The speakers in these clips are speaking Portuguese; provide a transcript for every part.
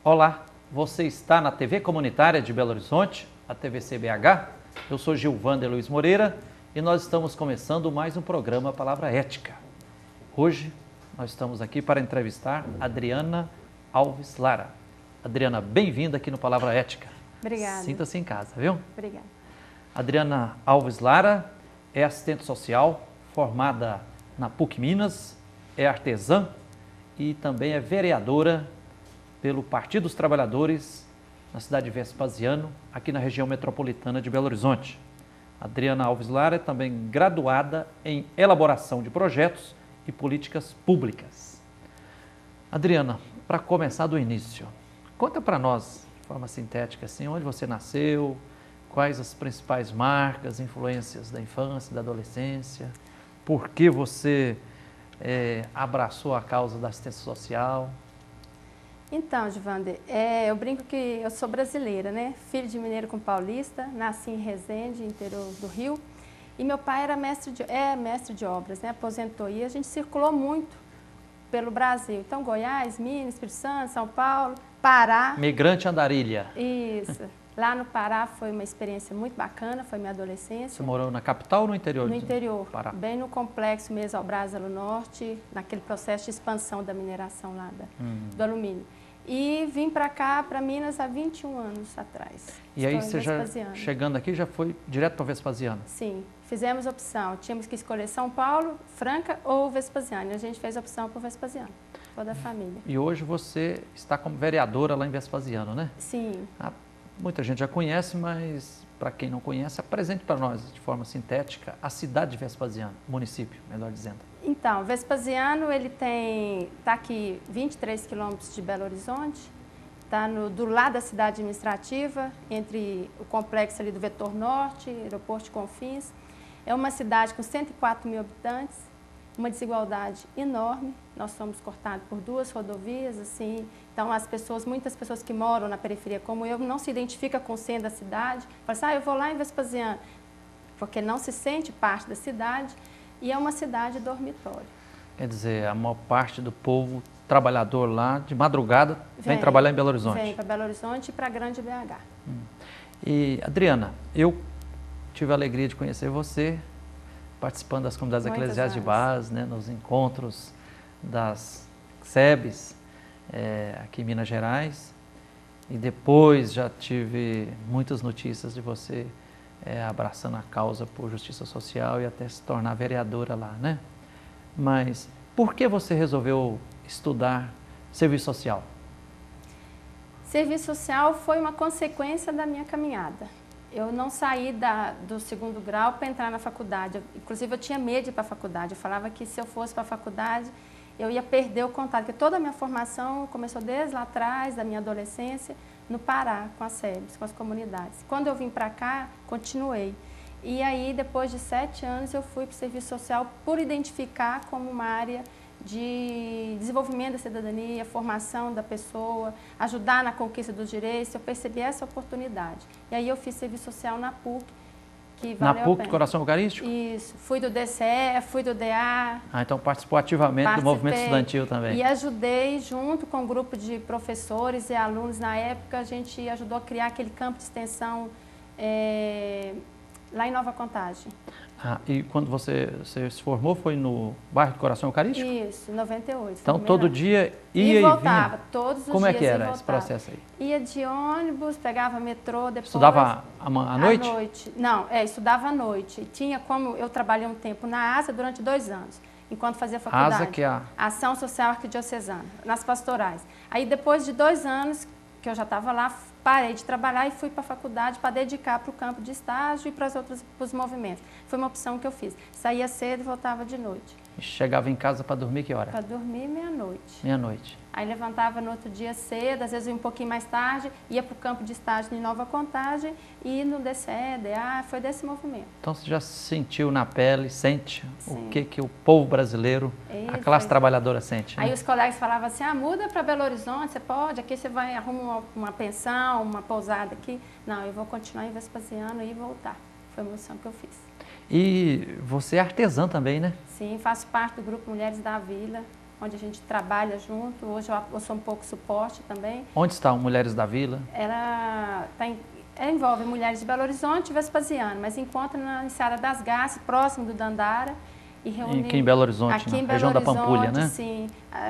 Olá, você está na TV Comunitária de Belo Horizonte, a TVC-BH. Eu sou Gilvander Luiz Moreira e nós estamos começando mais um programa Palavra Ética. Hoje nós estamos aqui para entrevistar Adriana Alves Lara. Adriana, bem-vinda aqui no Palavra Ética. Obrigada. Sinta-se em casa, viu? Obrigada. Adriana Alves Lara é assistente social, formada na PUC Minas, é artesã e também é vereadora pelo Partido dos Trabalhadores na cidade de Vespasiano, aqui na região metropolitana de Belo Horizonte. Adriana Alves Lara é também graduada em elaboração de projetos e políticas públicas. Adriana, para começar do início, conta para nós, de forma sintética, assim, onde você nasceu, quais as principais marcas, influências da infância, da adolescência, por que você abraçou a causa da assistência social. Então, Gilvander, eu brinco que eu sou brasileira, né? Filho de mineiro com paulista, nasci em Resende, interior do Rio, e meu pai era mestre de obras, né? Aposentou, e a gente circulou muito pelo Brasil. Então, Goiás, Minas, Espírito Santo, São Paulo, Pará. Migrante andarilha. Isso. Lá no Pará foi uma experiência muito bacana, foi minha adolescência. Você morou na capital ou no interior? No interior, do Pará? Bem no complexo Mesobrasa do Norte, naquele processo de expansão da mineração lá do alumínio. E vim para cá, para Minas, há 21 anos atrás. E aí você já, chegando aqui, já foi direto para Vespasiano? Sim, fizemos opção. Tínhamos que escolher São Paulo, Franca ou Vespasiano. E a gente fez a opção por Vespasiano, toda a família. E hoje você está como vereadora lá em Vespasiano, né? Sim. Muita gente já conhece, mas para quem não conhece, apresente para nós, de forma sintética, a cidade de Vespasiano, município, melhor dizendo. Então, Vespasiano, ele está aqui 23 quilômetros de Belo Horizonte, está do lado da cidade administrativa, entre o complexo ali do Vetor Norte, aeroporto de Confins. É uma cidade com 104 mil habitantes, uma desigualdade enorme. Nós somos cortados por 2 rodovias, assim. Então, muitas pessoas que moram na periferia, como eu, não se identificam com o centro da cidade. Falam assim, eu vou lá em Vespasiano, porque não se sente parte da cidade. E é uma cidade dormitório. Quer dizer, a maior parte do povo trabalhador lá, de madrugada, vem trabalhar em Belo Horizonte. Vem para Belo Horizonte e para a Grande BH. E, Adriana, eu tive a alegria de conhecer você, participando das comunidades eclesiais de base, né, nos encontros das SEBs, aqui em Minas Gerais. E depois já tive muitas notícias de você abraçando a causa por justiça social e até se tornar vereadora lá, né? Mas por que você resolveu estudar serviço social? Serviço social foi uma consequência da minha caminhada. Eu não saí do 2º grau para entrar na faculdade. Inclusive, eu tinha medo de ir para a faculdade. Eu falava que se eu fosse para a faculdade, eu ia perder o contato. Porque toda a minha formação começou desde lá atrás, da minha adolescência, no Pará, com as SEBs, com as comunidades. Quando eu vim para cá, continuei. E aí, depois de 7 anos, eu fui para o serviço social por identificar como uma área de desenvolvimento da cidadania, formação da pessoa, ajudar na conquista dos direitos. Eu percebi essa oportunidade. E aí eu fiz serviço social na PUC, que valeu a pena. Na PUC do Coração Eucarístico? Isso. Fui do DCE, fui do DA. Então participou ativamente do movimento estudantil também. E ajudei, junto com um grupo de professores e alunos, na época, a gente ajudou a criar aquele campo de extensão lá em Nova Contagem. E quando você se formou, foi no bairro do Coração Eucarístico? Isso, em 98. Então todo dia ia e voltava, vinha? todos os dias. Como é que era esse processo aí? Ia de ônibus, pegava metrô, depois... Estudava à noite? À noite. Não, estudava à noite. Tinha como eu trabalhei um tempo na ASA durante 2 anos, enquanto fazia faculdade. ASA, que é a... Ação Social Arquidiocesana, nas pastorais. Aí depois de 2 anos que eu já estava lá, parei de trabalhar e fui para a faculdade para dedicar para o campo de estágio e para os movimentos. Foi uma opção que eu fiz. Saía cedo e voltava de noite. E chegava em casa para dormir que hora? Para dormir meia-noite. Meia-noite. Aí levantava no outro dia cedo, às vezes um pouquinho mais tarde, ia para o campo de estágio em Nova Contagem e no DCE, DA, foi desse movimento. Então você já sentiu na pele, sente o que o povo brasileiro, a classe trabalhadora sente, né? Aí os colegas falavam assim, muda para Belo Horizonte, você pode, aqui você vai arrumar uma pensão, uma pousada aqui. Não, eu vou continuar em Vespasiano e voltar. Foi uma opção que eu fiz. E você é artesã também, né? Sim, faço parte do grupo Mulheres da Vila. onde a gente trabalha junto. Hoje eu sou um pouco suporte também. Onde está o Mulheres da Vila? Ela envolve mulheres de Belo Horizonte e Vespasiano, mas encontra na Seara das Garças, próximo do Dandara. E reúne aqui em Belo Horizonte, aqui em Belo região da Pampulha, né? Sim,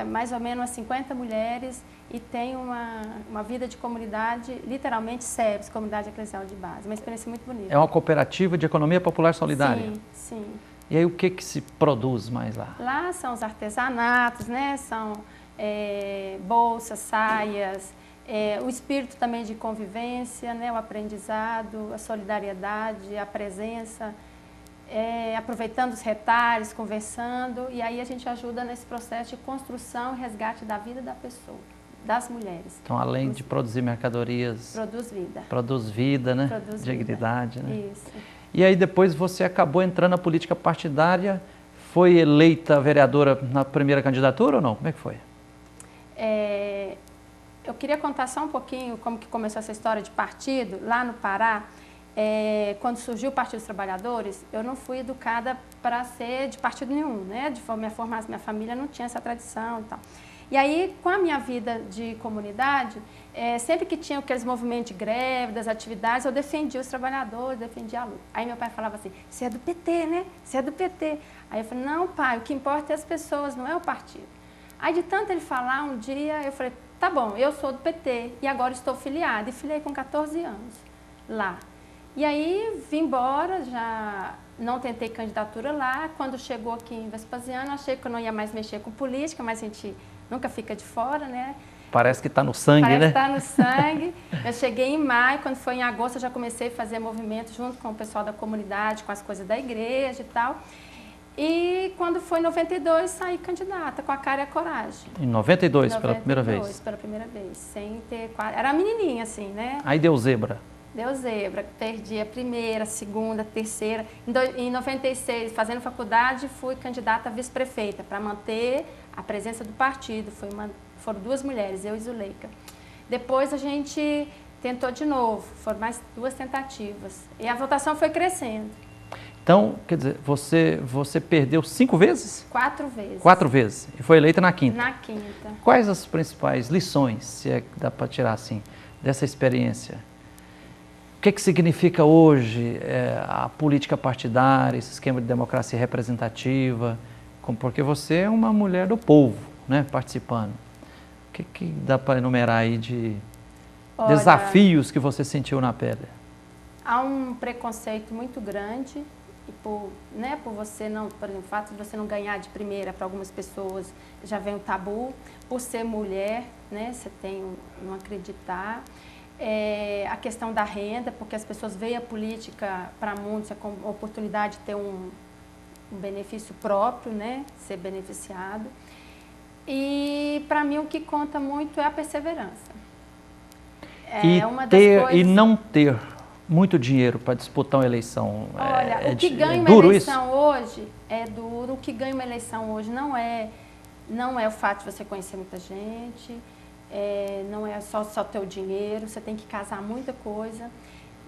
mais ou menos umas 50 mulheres e tem uma vida de comunidade, literalmente SEBS, Comunidade Eclesial de Base. Uma experiência muito bonita. É uma cooperativa de economia popular solidária? Sim, sim. E aí o que se produz mais lá? Lá são os artesanatos, né? São bolsas, saias, o espírito também de convivência, né? O aprendizado, a solidariedade, a presença. Aproveitando os retalhos, conversando, e aí a gente ajuda nesse processo de construção e resgate da vida da pessoa, das mulheres. Então, além de produzir mercadorias... Produz vida. Produz vida, né? Produz dignidade, vida. né? Isso. E aí depois você acabou entrando na política partidária, foi eleita vereadora na primeira candidatura ou não? Como é que foi? Eu queria contar só um pouquinho como que começou essa história de partido, lá no Pará. Quando surgiu o Partido dos Trabalhadores, eu não fui educada para ser de partido nenhum, né? Minha família não tinha essa tradição e tal. E aí, com a minha vida de comunidade, sempre que tinha aqueles movimentos de greve, das atividades, eu defendia os trabalhadores, defendia a luta. Aí meu pai falava assim, você é do PT, né? Você é do PT. Aí eu falei, não, pai, o que importa é as pessoas, não é o partido. Aí de tanto ele falar, um dia eu falei, tá bom, eu sou do PT e agora estou filiada. E filiei com 14 anos lá. E aí vim embora, já não tentei candidatura lá. Quando chegou aqui em Vespasiano, achei que eu não ia mais mexer com política, mas a gente nunca fica de fora, né? Parece que está no sangue, Parece né? Parece que está no sangue. Eu cheguei em maio, quando foi em agosto, eu já comecei a fazer movimento junto com o pessoal da comunidade, com as coisas da igreja e tal. E quando foi em 92, saí candidata, com a cara e a coragem. Em 92, pela primeira vez? Pela primeira vez, sem ter... Era menininha, assim, né? Aí deu zebra. Deu zebra, perdi a primeira, segunda, terceira. Em 96, fazendo faculdade, fui candidata a vice-prefeita para manter a presença do partido. Foram 2 mulheres, eu e Zuleika. Depois a gente tentou de novo, foram mais 2 tentativas. E a votação foi crescendo. Então, quer dizer, você perdeu 5 vezes? 4 vezes. 4 vezes. E foi eleita na quinta? Na quinta. Quais as principais lições, se é que dá para tirar assim, dessa experiência? O que significa hoje a política partidária, esse esquema de democracia representativa? Porque você é uma mulher do povo, né, participando. O que dá para enumerar aí de desafios que você sentiu na pele? Há um preconceito muito grande, e por você não, por exemplo, o fato de você não ganhar de primeira para algumas pessoas já vem um tabu. Por ser mulher, né, você tem não acreditar. A questão da renda, porque as pessoas veem a política para muitos com a oportunidade de ter um benefício próprio, né, ser beneficiado. E para mim o que conta muito é a perseverança. E não ter muito dinheiro para disputar uma eleição. Olha, o que ganha uma eleição hoje é duro. O que ganha uma eleição hoje não é o fato de você conhecer muita gente. Não é só ter o dinheiro, você tem que casar muita coisa,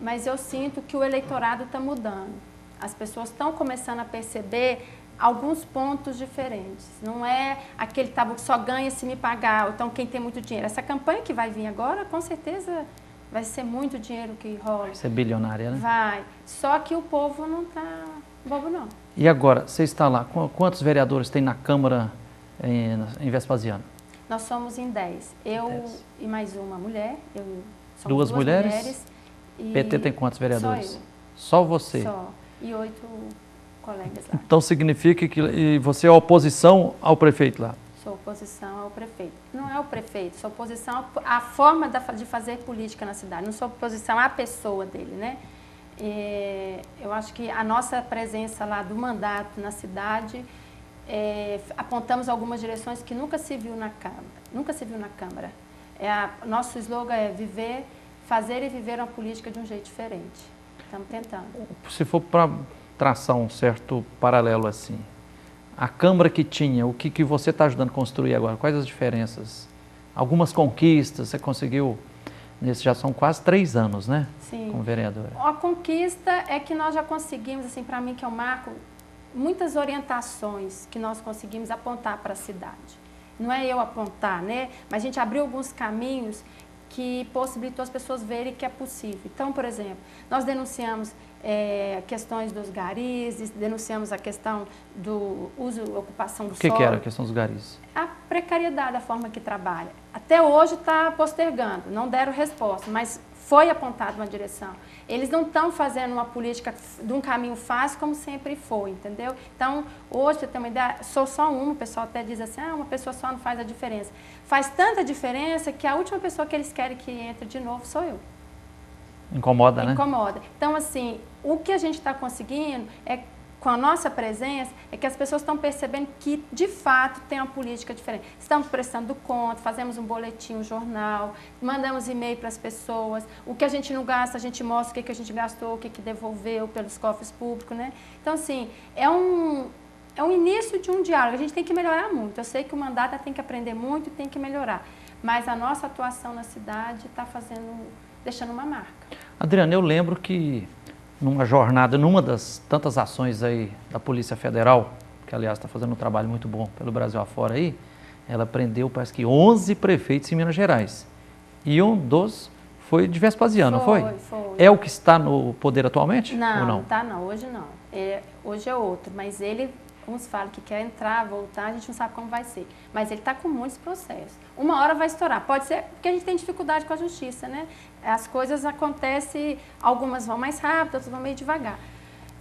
mas eu sinto que o eleitorado está mudando. As pessoas estão começando a perceber alguns pontos diferentes. Não é aquele tabu que só ganha se me pagar, ou então quem tem muito dinheiro. Essa campanha que vai vir agora, com certeza vai ser muito dinheiro que rola. Vai ser bilionária, né? Vai. Só que o povo não está bobo, não. E agora, você está lá, quantos vereadores tem na Câmara em Vespasiano? Nós somos em 10. Eu e mais uma mulher. Somos 2 mulheres? E PT tem quantos vereadores? Só eu. Só você? Só. E 8 colegas lá. Então significa que você é oposição ao prefeito lá? Sou oposição ao prefeito. Não é o prefeito, sou oposição à forma de fazer política na cidade. Não sou oposição à pessoa dele, né? Eu acho que a nossa presença lá do mandato na cidade... apontamos algumas direções que nunca se viu na Câmara. Nunca se viu na Câmara. Nosso slogan é fazer e viver uma política de um jeito diferente. Estamos tentando. Se for para traçar um certo paralelo assim, a Câmara que tinha, o que você está ajudando a construir agora? Quais as diferenças? Algumas conquistas, você conseguiu, já são quase 3 anos, né? Sim. Como vereadora. A conquista é que nós já conseguimos, assim, para mim que é um marco, muitas orientações que nós conseguimos apontar para a cidade. não é eu apontar, né? Mas a gente abriu alguns caminhos que possibilitou as pessoas verem que é possível. Então, por exemplo, nós denunciamos questões dos garis, denunciamos a questão do uso e ocupação do solo. O que era a questão dos garis? A precariedade, a forma que trabalha. Até hoje está postergando, não deram resposta, mas foi apontada uma direção. Eles não estão fazendo uma política de um caminho fácil como sempre foi, entendeu? Então, hoje, você tem uma ideia, sou só uma, o pessoal até diz assim, uma pessoa só não faz a diferença. Faz tanta diferença que a última pessoa que eles querem que entre de novo sou eu. Incomoda, né? Incomoda. Então, assim, o que a gente está conseguindo com a nossa presença, é que as pessoas estão percebendo que, de fato, tem uma política diferente. Estamos prestando conta, fazemos um boletim, um jornal, mandamos e-mail para as pessoas. O que a gente não gasta, a gente mostra o que a gente gastou, o que devolveu pelos cofres públicos, né? Então, assim, é um início de um diálogo. A gente tem que melhorar muito. Eu sei que o mandato tem que aprender muito e tem que melhorar. Mas a nossa atuação na cidade está deixando uma marca. Adriana, eu lembro que numa jornada, numa das tantas ações aí da Polícia Federal, que aliás está fazendo um trabalho muito bom pelo Brasil afora aí, ela prendeu, parece que 11 prefeitos em Minas Gerais. E um dos foi de Vespasiano, não foi? Foi. É o que está no poder atualmente? Não, ou não? Não está não, hoje não. Hoje é outro, mas ele, uns falam que quer entrar, voltar, a gente não sabe como vai ser. Mas ele está com muitos processos. Uma hora vai estourar. Pode ser porque a gente tem dificuldade com a justiça, né? As coisas acontecem, algumas vão mais rápido, outras vão meio devagar.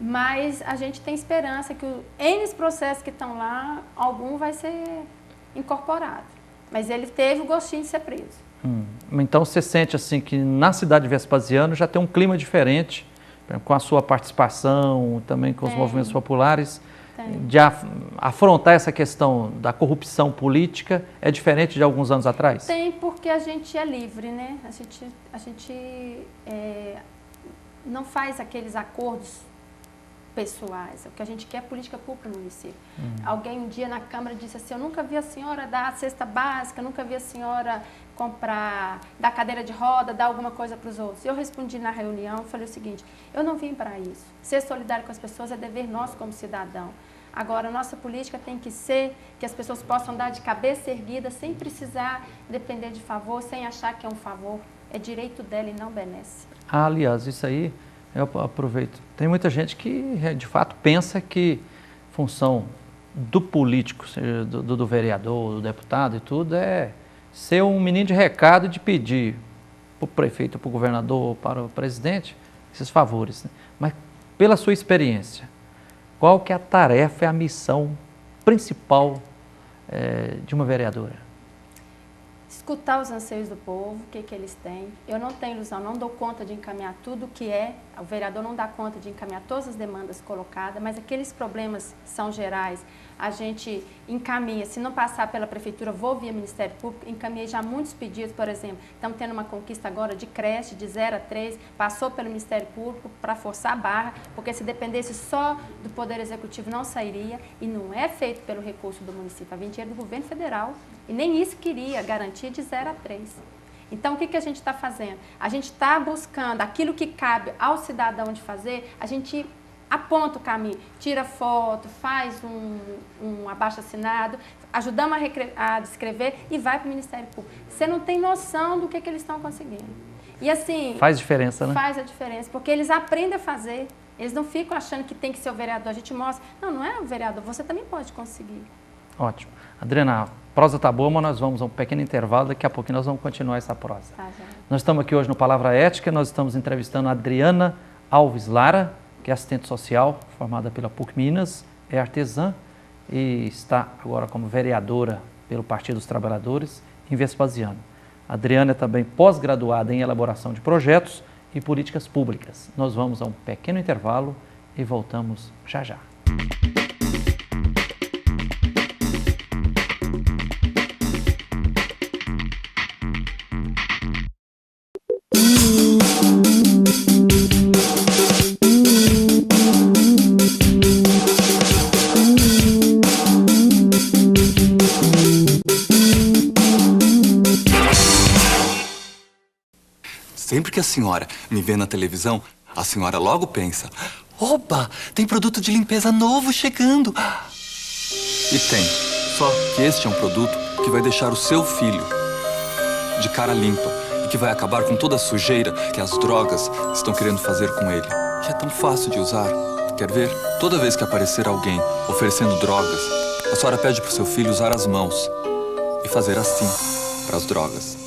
Mas a gente tem esperança que N processos que estão lá, algum vai ser incorporado. Mas ele teve o gostinho de ser preso. Então você sente assim que na cidade de Vespasiano já tem um clima diferente, com a sua participação, também com os movimentos populares, de afrontar essa questão da corrupção política é diferente de alguns anos atrás? Tem, porque a gente é livre, né? A gente não faz aqueles acordos pessoais. O que a gente quer é política pública no município. Alguém um dia na Câmara disse assim, eu nunca vi a senhora dar a cesta básica, nunca vi a senhora dar cadeira de roda, dar alguma coisa para os outros. Eu respondi na reunião, falei o seguinte, eu não vim para isso. Ser solidário com as pessoas é dever nosso como cidadão. Agora, a nossa política tem que ser que as pessoas possam dar de cabeça erguida, sem precisar depender de favor, sem achar que é um favor. É direito dela e não benesse. Aliás, isso aí, eu aproveito. Tem muita gente que, de fato, pensa que função do político, seja do vereador, do deputado e tudo, é ser um menino de recado de pedir para o prefeito, para o governador, para o presidente, esses favores. Né? Mas, pela sua experiência, qual que é a tarefa, a missão principal de uma vereadora? Escutar os anseios do povo, o que eles têm. Eu não tenho ilusão, não dou conta de encaminhar tudo o que o vereador não dá conta de encaminhar todas as demandas colocadas, mas aqueles problemas são gerais, a gente encaminha. Se não passar pela prefeitura, vou via Ministério Público, encaminhei já muitos pedidos, por exemplo, estamos tendo uma conquista agora de creche de 0 a 3, passou pelo Ministério Público para forçar a barra, porque se dependesse só do Poder Executivo não sairia, e não é feito pelo recurso do município, havia dinheiro do governo federal, e nem isso queria, garantia de 0 a 3. Então, o que a gente está fazendo? A gente está buscando aquilo que cabe ao cidadão de fazer, a gente aponta o caminho, tira foto, faz um abaixo-assinado, ajudamos a descrever e vai para o Ministério Público. Você não tem noção do que eles estão conseguindo. E assim... Faz diferença, né? Faz a diferença, porque eles aprendem a fazer. Eles não ficam achando que tem que ser o vereador. A gente mostra, não é o vereador, você também pode conseguir. Ótimo. Adriana, a prosa tá boa, mas nós vamos a um pequeno intervalo, daqui a pouquinho nós vamos continuar essa prosa. Tá, já. Nós estamos aqui hoje no Palavra Ética, nós estamos entrevistando a Adriana Alves Lara, que é assistente social, formada pela PUC Minas, é artesã e está agora como vereadora pelo Partido dos Trabalhadores em Vespasiano. A Adriana é também pós-graduada em elaboração de projetos e políticas públicas. Nós vamos a um pequeno intervalo e voltamos já já. Sempre que a senhora me vê na televisão, a senhora logo pensa, opa, tem produto de limpeza novo chegando. E tem, só que este é um produto que vai deixar o seu filho de cara limpa e que vai acabar com toda a sujeira que as drogas estão querendo fazer com ele. Que é tão fácil de usar. Quer ver? Toda vez que aparecer alguém oferecendo drogas, a senhora pede pro seu filho usar as mãos e fazer assim para as drogas.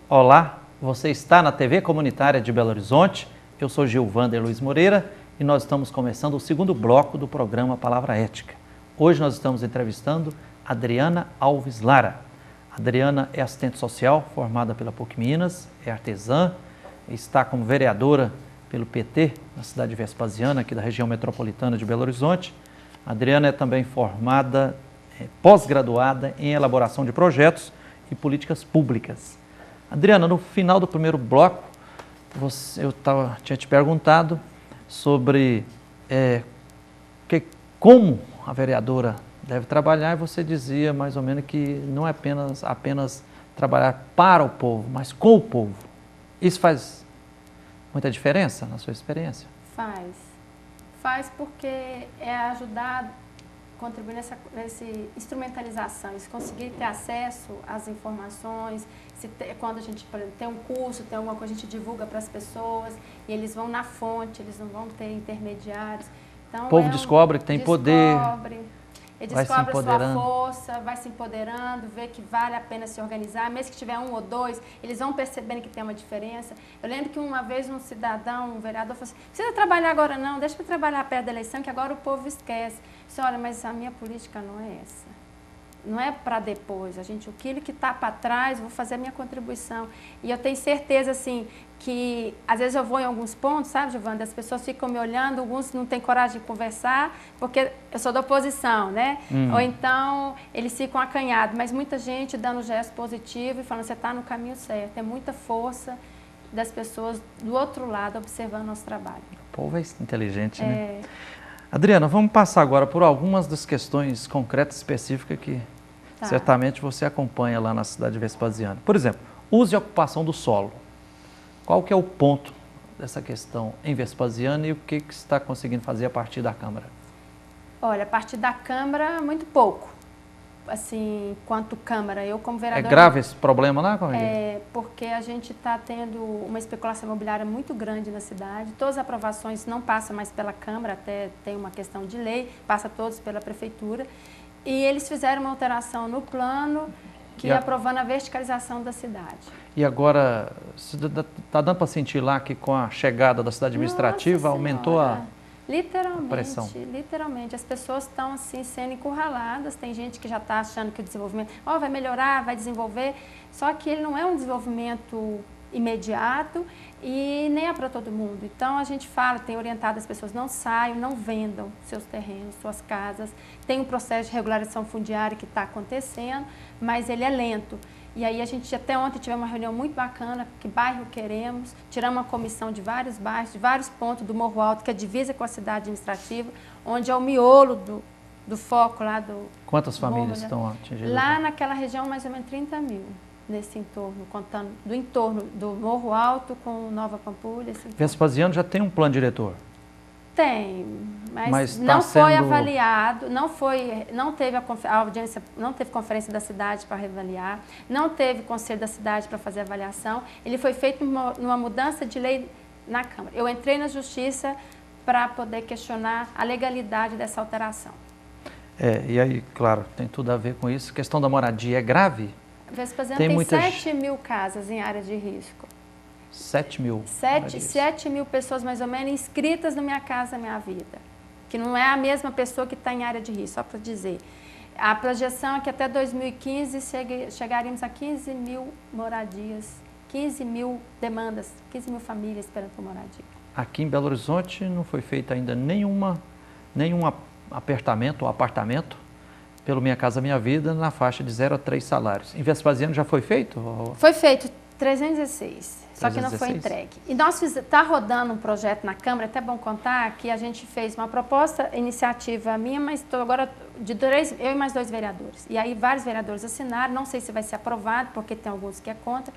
Olá, você está na TV Comunitária de Belo Horizonte. Eu sou Gilvander Luiz Moreira e nós estamos começando o segundo bloco do programa Palavra Ética. Hoje nós estamos entrevistando Adriana Alves Lara. Adriana é assistente social formada pela PUC Minas, é artesã, está como vereadora pelo PT na cidade de Vespasiano, aqui da região metropolitana de Belo Horizonte. Adriana é também formada, pós-graduada em elaboração de projetos e políticas públicas. Adriana, no final do primeiro bloco, eu tinha te perguntado sobre como a vereadora deve trabalhar e você dizia mais ou menos que não é apenas trabalhar para o povo, mas com o povo. Isso faz muita diferença na sua experiência? Faz porque é ajudar, contribuir nessa instrumentalização, eles conseguirem ter acesso às informações, quando a gente, por exemplo, tem um curso, tem alguma coisa, a gente divulga para as pessoas e eles vão na fonte, eles não vão ter intermediários. Então, o povo descobre que tem poder, ele descobre a sua força, vai se empoderando, vê que vale a pena se organizar, mesmo que tiver um ou dois, eles vão percebendo que tem uma diferença. Eu lembro que uma vez um cidadão, um vereador, falou assim, não precisa trabalhar agora não, deixa para trabalhar perto da eleição, que agora o povo esquece. Eu disse, olha, mas a minha política não é essa. Não é para depois, aquilo que está para trás, vou fazer a minha contribuição. E eu tenho certeza, assim, que às vezes eu vou em alguns pontos, sabe, Giovana, as pessoas ficam me olhando, alguns não têm coragem de conversar, porque eu sou da oposição, né? Ou então eles ficam acanhados, mas muita gente dando gesto positivo e falando, você está no caminho certo. É muita força das pessoas do outro lado observando nosso trabalho. O povo é inteligente, né? Adriana, vamos passar agora por algumas das questões concretas, específicas que certamente você acompanha lá na cidade de Vespasiano. Por exemplo, uso e ocupação do solo. Qual que é o ponto dessa questão em Vespasiano e o que você está conseguindo fazer a partir da Câmara? Olha, a partir da Câmara, muito pouco. Assim, quanto Câmara, eu como vereadora... É grave esse problema lá, Correia? Porque a gente está tendo uma especulação imobiliária muito grande na cidade. Todas as aprovações não passam mais pela Câmara, até tem uma questão de lei, passa todos pela Prefeitura. E eles fizeram uma alteração no plano que aprovando a verticalização da cidade. E agora, está dando para sentir lá que com a chegada da cidade administrativa aumentou a pressão? Literalmente. As pessoas estão assim sendo encurraladas. Tem gente que já está achando que o desenvolvimento vai melhorar, vai desenvolver. Só que ele não é um desenvolvimento imediato e nem é para todo mundo. Então, a gente tem orientado as pessoas, não saiam, não vendam seus terrenos, suas casas. Tem um processo de regularização fundiária que está acontecendo, mas ele é lento. E aí, até ontem tivemos uma reunião muito bacana, que bairro queremos, tiramos uma comissão de vários bairros, de vários pontos do Morro Alto, que é divisa com a cidade administrativa, onde é o miolo do foco lá do... Quantas famílias estão atingidas? Lá naquela região, mais ou menos 30 mil. Nesse entorno, contando do entorno do Morro Alto com Nova Pampulha. Vespasiano já tem um plano diretor? Tem, mas não foi avaliado, não teve a audiência, não teve conferência da cidade para reavaliar, não teve conselho da cidade para fazer avaliação. Ele foi feito numa mudança de lei na Câmara. Eu entrei na Justiça para poder questionar a legalidade dessa alteração. E aí, claro, tem tudo a ver com isso. A questão da moradia é grave? Vespasiano tem 7 mil casas em área de risco. 7 mil? 7 mil pessoas, mais ou menos, inscritas no Minha Casa Minha Vida. Que não é a mesma pessoa que está em área de risco, só para dizer. A projeção é que até 2015 chegaríamos a 15 mil moradias, 15 mil demandas, 15 mil famílias esperando por moradia. Aqui em Belo Horizonte não foi feito ainda nenhum apertamento ou apartamento pelo Minha Casa Minha Vida, na faixa de 0 a 3 salários. Em Vespasiano já foi feito? Foi feito 316, só que não foi entregue. E nós está rodando um projeto na Câmara, é até bom contar que a gente fez uma proposta, iniciativa minha, mas estou agora eu e mais 2 vereadores. E aí vários vereadores assinaram, não sei se vai ser aprovado, porque tem alguns que é contra.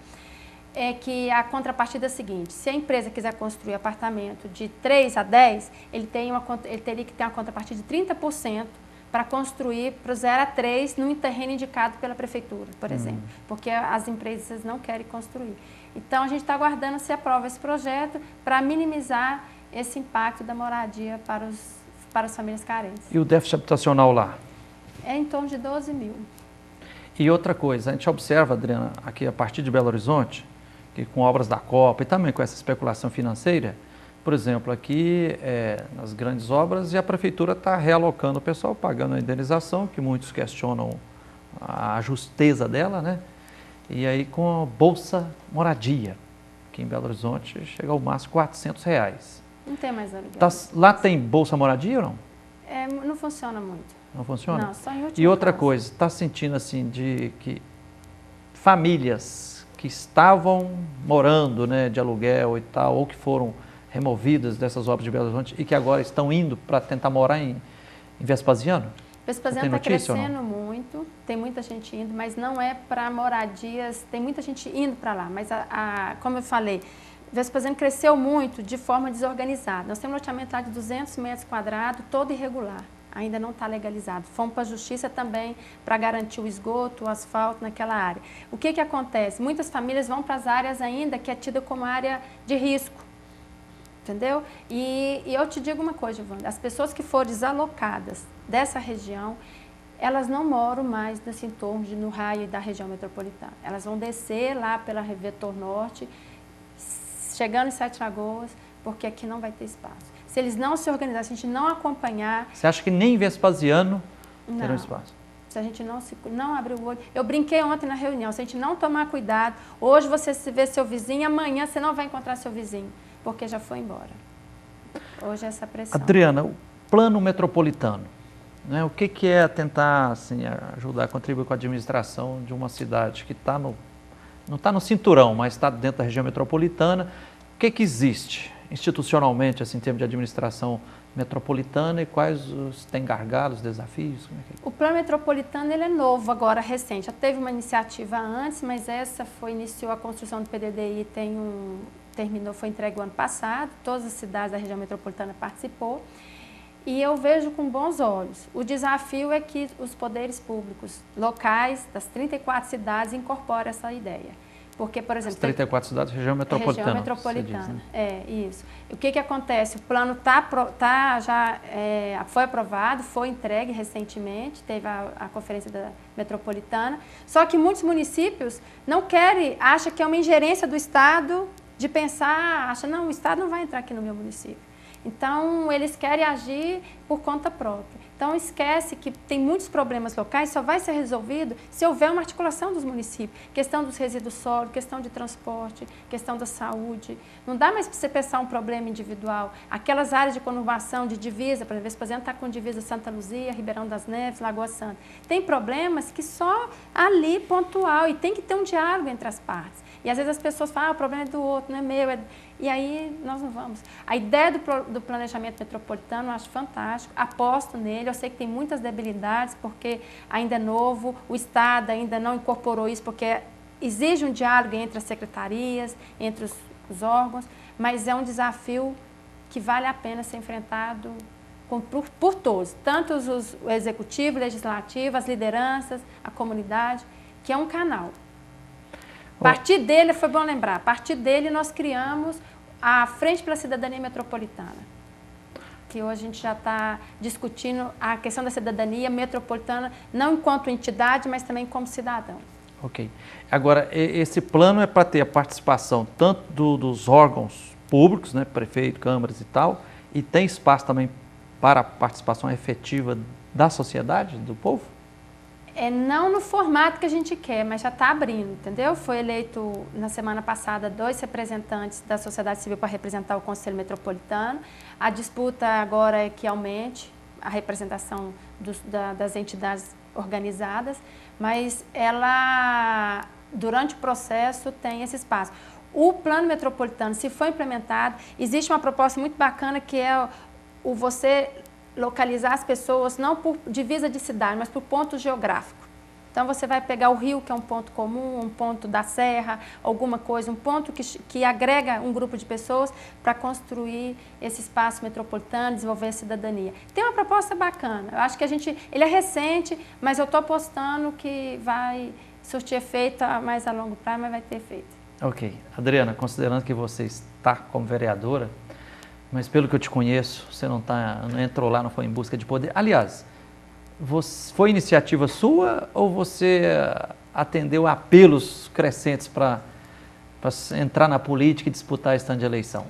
é que a contrapartida é a seguinte: se a empresa quiser construir apartamento de 3 a 10, ele teria que ter uma contrapartida de 30% para construir para o 0 a 3 num terreno indicado pela prefeitura, por exemplo, porque as empresas não querem construir. Então, a gente está aguardando se aprova esse projeto para minimizar esse impacto da moradia para as famílias carentes. E o déficit habitacional lá? É em torno de 12 mil. E outra coisa, a gente observa, Adriana, aqui a partir de Belo Horizonte, que com obras da Copa e também com essa especulação financeira, por exemplo, aqui nas grandes obras, e a prefeitura está realocando o pessoal, pagando a indenização, que muitos questionam a justeza dela, né? E aí com a Bolsa Moradia, que em Belo Horizonte chega ao máximo R$400. Não tem mais aluguel. Lá tem Bolsa Moradia ou não? Não funciona muito. Não funciona? Não, só em último E outra caso. coisa, está sentindo assim de que famílias que estavam morando, né, de aluguel e tal, ou que foram removidas dessas obras de Belo Horizonte e que agora estão indo para tentar morar em Vespasiano? Vespasiano está crescendo muito, tem muita gente indo, mas não é para moradias, tem muita gente indo para lá, mas como eu falei, Vespasiano cresceu muito de forma desorganizada. Nós temos um loteamento lá de 200 metros quadrados, todo irregular, ainda não está legalizado. Fomos para a justiça também para garantir o esgoto, o asfalto naquela área. O que acontece? Muitas famílias vão para as áreas ainda que é tida como área de risco. Entendeu? E eu te digo uma coisa, Wanda, as pessoas que foram desalocadas dessa região, elas não moram mais nesse entorno, no raio da região metropolitana. Elas vão descer lá pela Vetor Norte, chegando em Sete Lagoas, porque aqui não vai ter espaço. Se eles não se organizarem, se a gente não acompanhar... Você acha que nem em Vespasiano terá espaço? Se a gente não abrir o olho... Eu brinquei ontem na reunião, se a gente não tomar cuidado, hoje você se vê seu vizinho, amanhã você não vai encontrar seu vizinho, porque já foi embora. Hoje é essa pressão. Adriana, o plano metropolitano, né? O que é tentar assim, ajudar a contribuir com a administração de uma cidade que não está no cinturão, mas está dentro da região metropolitana? O que existe institucionalmente assim, em termos de administração metropolitana e quais tem gargalos, desafios? Como é que é? O plano metropolitano ele é novo agora, recente. Já teve uma iniciativa antes, mas essa iniciou a construção do PDDI, foi entregue o ano passado, todas as cidades da região metropolitana participou, e eu vejo com bons olhos. O desafio é que os poderes públicos locais das 34 cidades incorporem essa ideia. Porque, por exemplo... As 34 cidades, região metropolitana. Região metropolitana, diz, né? é isso. O que acontece? O plano foi aprovado, foi entregue recentemente, teve a conferência da metropolitana, só que muitos municípios não querem, acham que é uma ingerência do Estado de pensar, não, o Estado não vai entrar aqui no meu município. Então, eles querem agir por conta própria. Então, esquece que tem muitos problemas locais, só vai ser resolvido se houver uma articulação dos municípios. Questão dos resíduos sólidos, questão de transporte, questão da saúde. Não dá mais para você pensar um problema individual. Aquelas áreas de conurbação, de divisa, por exemplo, Vespasiano está com divisa Santa Luzia, Ribeirão das Neves, Lagoa Santa. Tem problemas que só ali, pontual, e tem que ter um diálogo entre as partes. E às vezes as pessoas falam, o problema é do outro, não é meu. E aí nós não vamos. A ideia do planejamento metropolitano eu acho fantástico, aposto nele, eu sei que tem muitas debilidades, porque ainda é novo, o Estado ainda não incorporou isso, porque exige um diálogo entre as secretarias, entre os órgãos, mas é um desafio que vale a pena ser enfrentado por todos, tanto o executivo, o legislativo, as lideranças, a comunidade, que é um canal. A partir dele, foi bom lembrar, a partir dele nós criamos a Frente pela Cidadania Metropolitana, que hoje a gente já está discutindo a questão da cidadania metropolitana, não enquanto entidade, mas também como cidadão. Ok. Agora, esse plano é para ter a participação tanto dos órgãos públicos, né, prefeito, câmaras e tal, e tem espaço também para a participação efetiva da sociedade, do povo? Não no formato que a gente quer, mas já está abrindo, entendeu? Foi eleito na semana passada 2 representantes da sociedade civil para representar o Conselho Metropolitano. A disputa agora é que aumente a representação das entidades organizadas, mas ela, durante o processo, tem esse espaço. O plano metropolitano, se for implementado, existe uma proposta muito bacana que é você localizar as pessoas não por divisa de cidade, mas por ponto geográfico. Então você vai pegar o rio, que é um ponto comum, um ponto da serra, alguma coisa, um ponto que agrega um grupo de pessoas para construir esse espaço metropolitano, desenvolver a cidadania. Tem uma proposta bacana, eu acho que ele é recente, mas eu estou apostando que vai surtir efeito mais a longo prazo, mas vai ter efeito. Ok. Adriana, considerando que você está como vereadora, mas pelo que eu te conheço, você não entrou lá, não foi em busca de poder. Aliás, foi iniciativa sua ou você atendeu a apelos crescentes para entrar na política e disputar esse tanto de eleição?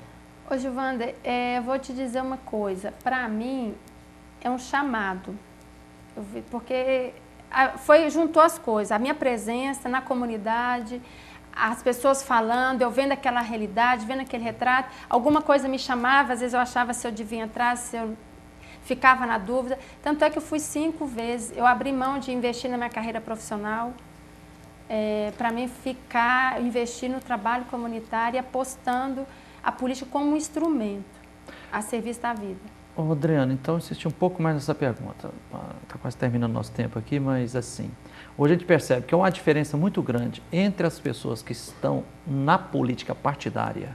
Ô, Gilvander, eu vou te dizer uma coisa. Para mim, é um chamado. Porque juntou as coisas. A minha presença na comunidade, as pessoas falando, eu vendo aquela realidade, vendo aquele retrato. Alguma coisa me chamava, às vezes eu achava se eu devia entrar, se eu ficava na dúvida. Tanto é que eu fui 5 vezes. Eu abri mão de investir na minha carreira profissional para mim investir no trabalho comunitário, apostando a política como um instrumento a serviço da vida. Ô, Adriana, então insistir um pouco mais nessa pergunta. Está quase terminando nosso tempo aqui, mas assim, hoje a gente percebe que há uma diferença muito grande entre as pessoas que estão na política partidária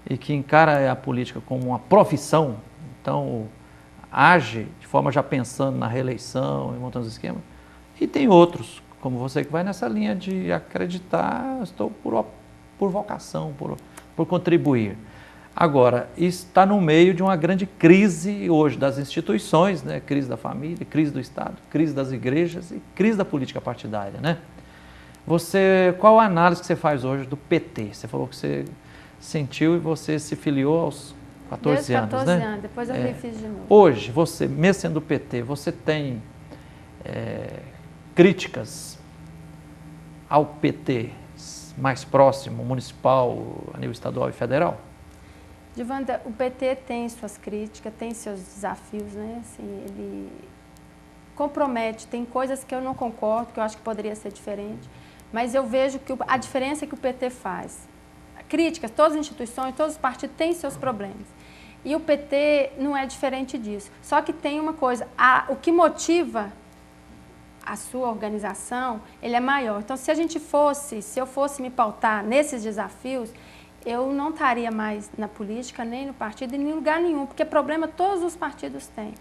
e que encara a política como uma profissão, então age de forma já pensando na reeleição e montando os esquemas, e tem outros, como você, que vai nessa linha de acreditar, estou por vocação, por contribuir. Agora, está no meio de uma grande crise hoje das instituições, né? Crise da família, crise do Estado, crise das igrejas e crise da política partidária, né? Qual a análise que você faz hoje do PT? Você falou que você sentiu e você se filiou aos 14 anos, 14 né? anos, depois eu refiz de novo. Hoje, você, mesmo sendo do PT, você tem críticas ao PT mais próximo, municipal, a nível estadual e federal? Gilvander, o PT tem suas críticas, tem seus desafios, né? Assim, ele compromete, tem coisas que eu não concordo, que eu acho que poderia ser diferente, mas eu vejo que a diferença que o PT faz. Críticas, todas as instituições, todos os partidos têm seus problemas. E o PT não é diferente disso. Só que tem uma coisa, o que motiva a sua organização, ele é maior. Então, se eu fosse me pautar nesses desafios, eu não estaria mais na política, nem no partido, nem em lugar nenhum, porque problema todos os partidos têm.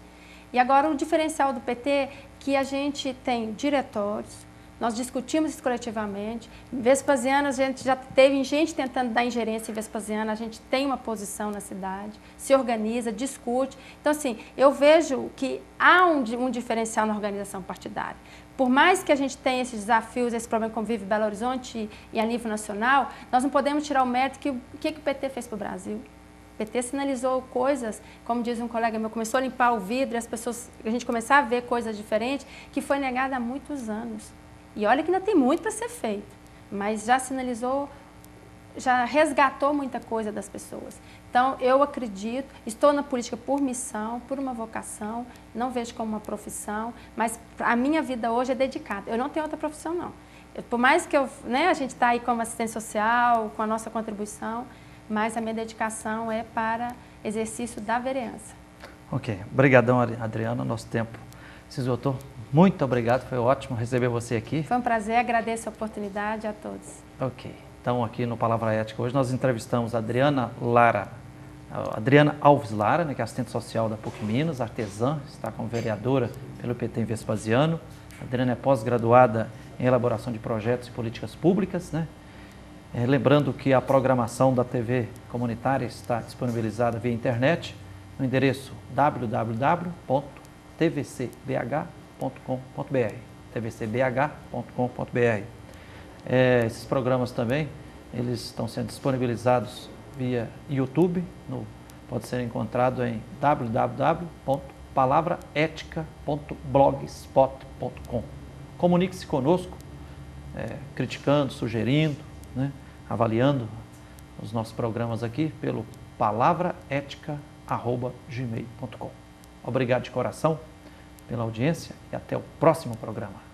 E agora o diferencial do PT é que a gente tem diretórios, nós discutimos isso coletivamente. Vespasiano, a gente já teve gente tentando dar ingerência em Vespasiano, a gente tem uma posição na cidade, se organiza, discute. Então, assim, eu vejo que há um diferencial na organização partidária. Por mais que a gente tenha esses desafios, esse problema como vive Belo Horizonte e a nível nacional, nós não podemos tirar o mérito que o PT fez para o Brasil. O PT sinalizou coisas, como diz um colega meu, começou a limpar o vidro e a gente começar a ver coisas diferentes, que foi negada há muitos anos. E olha que ainda tem muito para ser feito, mas já sinalizou, já resgatou muita coisa das pessoas. Então, eu acredito, estou na política por missão, por uma vocação, não vejo como uma profissão, mas a minha vida hoje é dedicada. Eu não tenho outra profissão, não. Por mais que a gente está aí como assistente social, com a nossa contribuição, mas a minha dedicação é para exercício da vereança. Ok. Obrigadão, Adriana. Nosso tempo se esgotou. Muito obrigado, foi ótimo receber você aqui. Foi um prazer, agradeço a oportunidade a todos. Ok. Então, aqui no Palavra Ética, hoje nós entrevistamos a Adriana Alves Lara, né, que é assistente social da PUC Minas, artesã, está como vereadora pelo PT em Vespasiano. A Adriana é pós-graduada em elaboração de projetos e políticas públicas, né? Lembrando que a programação da TV comunitária está disponibilizada via internet no endereço www.tvcbh.com.br tvcbh.com.br. Esses programas também, eles estão sendo disponibilizados via YouTube, pode ser encontrado em www.palavraetica.blogspot.com. Comunique-se conosco, criticando, sugerindo, né, avaliando os nossos programas aqui pelo palavraetica@gmail.com. Obrigado de coração pela audiência e até o próximo programa.